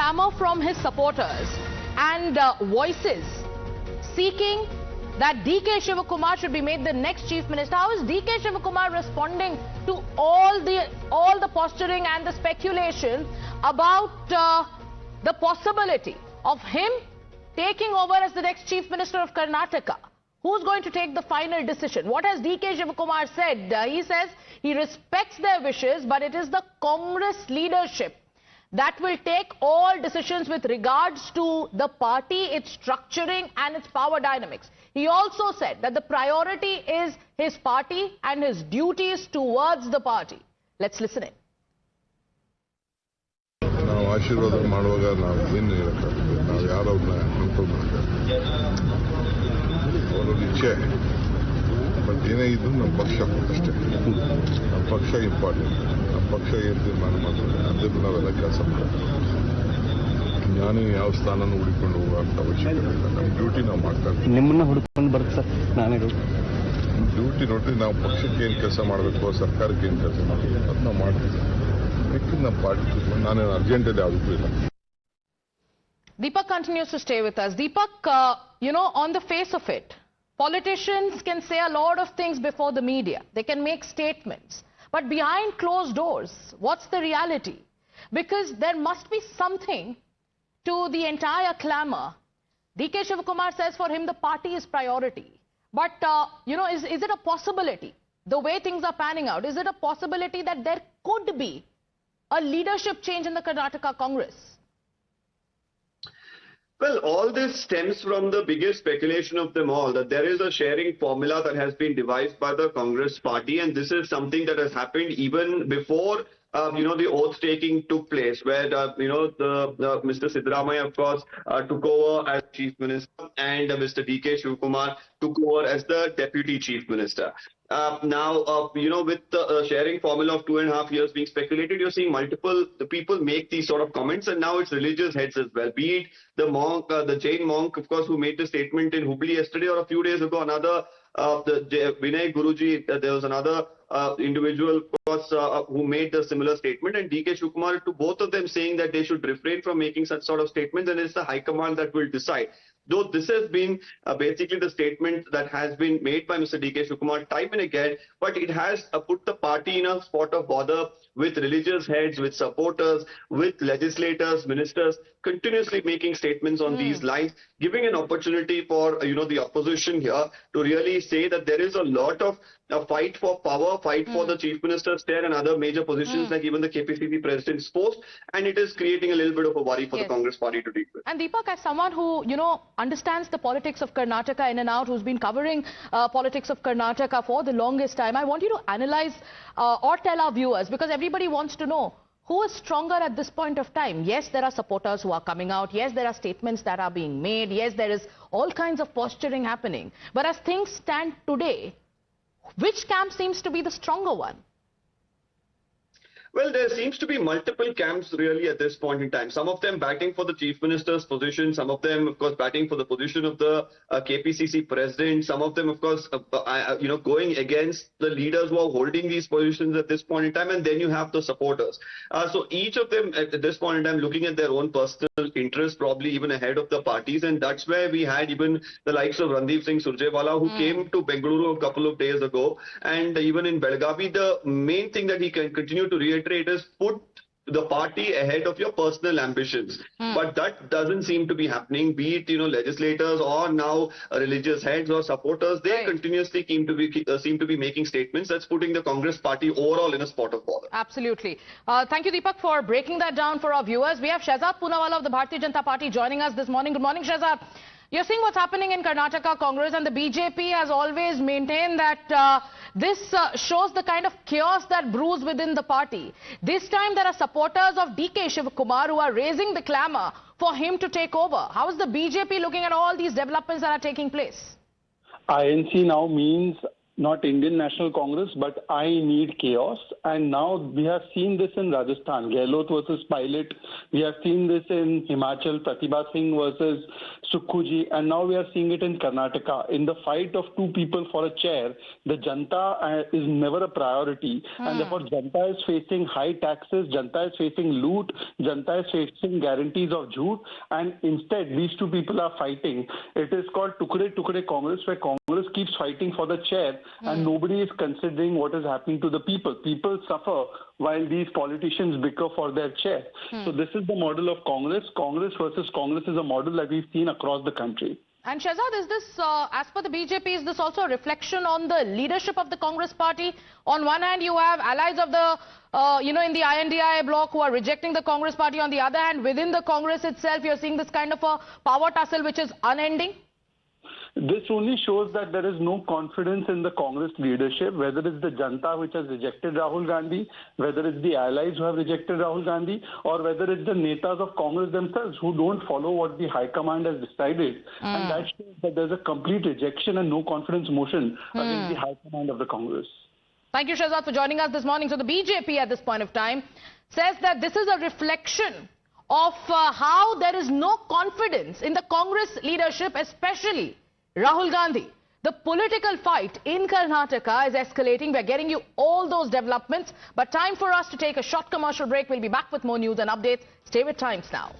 clamor from his supporters and voices seeking that DK Shivakumar should be made the next chief minister. How is DK Shivakumar responding to all the posturing and the speculation about the possibility of him taking over as the next chief minister of Karnataka? Who's going to take the final decision? What has DK Shivakumar said? He says he respects their wishes, but it is the Congress leadership that will take all decisions with regards to the party, its structuring and its power dynamics. He also said that the priority is his party and his duties towards the party. Let's listen in. ನಾವು ಆಶೀರ್ವಾದ ಮಾಡುವಾಗ ನಾವು ಏನು ಹೇಳಕ್ಕಾಗುತ್ತೆ? ನಾವು ಯಾರವ್ರನ್ನ control ಮಾಡೋಕ್ಕಾಗುತ್ತೆ? ಅವರ ಇಚ್ಛೆ. But ಏನೇ ಇದ್ರು ನಮ್ಮ ಪಕ್ಷ ಅಷ್ಟೇ. ನಮ್ಮ ಪಕ್ಷ ಇಂಪಾರ್ಟೆಂಟ್. ನಮ್ಮ ಪಕ್ಷ ಏನು ತೀರ್ಮಾನ ಮಾಡಿದ್ರೆ ಅದನ್ನು ನಾವೆಲ್ಲ ಕೆಲಸ ಮಾಡ್ತೀವಿ. ನಾನೇ ಯಾವ ಸ್ಥಾನನೂ ಹುಡುಕೊಂಡು ಹೋಗುವಂಥ ಅವಶ್ಯಕತೆ ಇಲ್ಲ. ನಮ್ಮ ಡ್ಯೂಟಿ ನಾವು ಮಾಡ್ತಾ ಇದ್ದೀವಿ. ನಿಮ್ಮನ್ನ ಹುಡುಕೊಂಡು ಬರುತ್ತೆ ಸರ್. ನಾನೇ ಡ್ಯೂಟಿ ನೋಡ್ರಿ, ನಾವು ಪಕ್ಷಕ್ಕೆ ಏನು ಕೆಲಸ ಮಾಡಬೇಕು, ಸರ್ಕಾರಕ್ಕೆ ಏನು ಕೆಲಸ ಮಾಡಬೇಕು ಅದು ನಾವು ಮಾಡ್ತೀವಿ. ನಮ್ಮ ಪಾರ್ಟಿ ನಾನೇನು ಅರ್ಜೆಂಟಲ್ಲಿ ಯಾವುದಕ್ಕೂ ಇಲ್ಲ. Deepak continues to stay with us. Deepak, on the face of it, politicians can say a lot of things before the media. They can make statements. But behind closed doors, what's the reality? Because there must be something to the entire clamor. DK Shivakumar says for him the party is priority. But, is it a possibility, the way things are panning out, is it a possibility that there could be a leadership change in the Karnataka Congress? Well, all this stems from the biggest speculation of them all, that there is a sharing formula that has been devised by the Congress party, and this is something that has happened even before the oath taking took place, where Mr. Siddaramaiah, of course, took over as chief minister, and Mr. DK Shivakumar took over as the deputy chief minister. With the sharing formula of 2.5 years being speculated, you're seeing multiple people make these sort of comments, and now it's religious heads as well. Be it the monk, the Jain monk, of course, who made the statement in Hubli yesterday, or a few days ago, another the Vinay Guruji. There was another individual, of course, who made a similar statement, and DK Shivakumar, to both of them saying that they should refrain from making such sort of statements, and it's the High Command that will decide. Though this has been basically the statement that has been made by Mr. DK Shivakumar time and again, but it has put the party in a spot of bother with religious heads, with supporters, with legislators, ministers, continuously making statements on these lines, giving an opportunity for the opposition here to really say that there is a lot of fight for power, fight for the chief minister's chair and other major positions like even the KPCC president's post, and it is creating a little bit of a worry for the Congress party to deal with. And Deepak, as someone who understands the politics of Karnataka in and out, who's been covering politics of Karnataka for the longest time, I want you to analyze or tell our viewers, because everybody wants to know who is stronger at this point of time. Yes, there are supporters who are coming out. Yes, there are statements that are being made. Yes, there is all kinds of posturing happening. But as things stand today, which camp seems to be the stronger one? Well, there seems to be multiple camps really at this point in time. Some of them batting for the chief minister's position. Some of them, of course, batting for the position of the KPCC president. Some of them, of course, going against the leaders who are holding these positions at this point in time. And then you have the supporters. So each of them at this point in time looking at their own personal interest, probably even ahead of the parties. And that's where we had even the likes of Randeep Singh Surjewala, who came to Bengaluru a couple of days ago. And even in Belagavi, the main thing that he can continue to reiterate is put the party ahead of your personal ambitions. But that doesn't seem to be happening, be it legislators or now religious heads or supporters. They continuously seem to be making statements that's putting the Congress party overall in a spot of bother. Absolutely. Thank you, Deepak, for breaking that down for our viewers. We have Shehzad Poonawalla of the Bharatiya Janata Party joining us this morning. Good morning, Shehzad. You're seeing what's happening in Karnataka Congress, and the BJP has always maintained that this shows the kind of chaos that brews within the party. This time there are supporters of DK Shivakumar who are raising the clamor for him to take over. How is the BJP looking at all these developments that are taking place? INC now means not Indian National Congress, but I need chaos. And now we have seen this in Rajasthan, Gehlot versus Pilot. We have seen this in Himachal, Pratibha Singh versus Sukhuji. And now we are seeing it in Karnataka. In the fight of two people for a chair, the Janta is never a priority. And therefore, Janta is facing high taxes, Janta is facing loot, Janta is facing guarantees of jhoot. And instead, these two people are fighting. It is called Tukde Tukde Congress, where Congress keeps fighting for the chair. And nobody is considering what is happening to the people. People suffer while these politicians bicker for their chair. So this is the model of Congress. Congress versus Congress is a model that we've seen across the country. And Shehzad, is this, as per the BJP, is this also a reflection on the leadership of the Congress party? On one hand, you have allies of the, in the INDI bloc who are rejecting the Congress party. On the other hand, within the Congress itself, you're seeing this kind of a power tussle which is unending. This only shows that there is no confidence in the Congress leadership, whether it's the Janta which has rejected Rahul Gandhi, whether it's the allies who have rejected Rahul Gandhi, or whether it's the netas of Congress themselves who don't follow what the High Command has decided. And that shows that there's a complete rejection and no confidence motion against the High Command of the Congress. Thank you, Shehzad, for joining us this morning. So the BJP at this point of time says that this is a reflection of how there is no confidence in the Congress leadership, especially Rahul Gandhi. The political fight in Karnataka is escalating. We're getting you all those developments. But time for us to take a short commercial break. We'll be back with more news and updates. Stay with Times Now.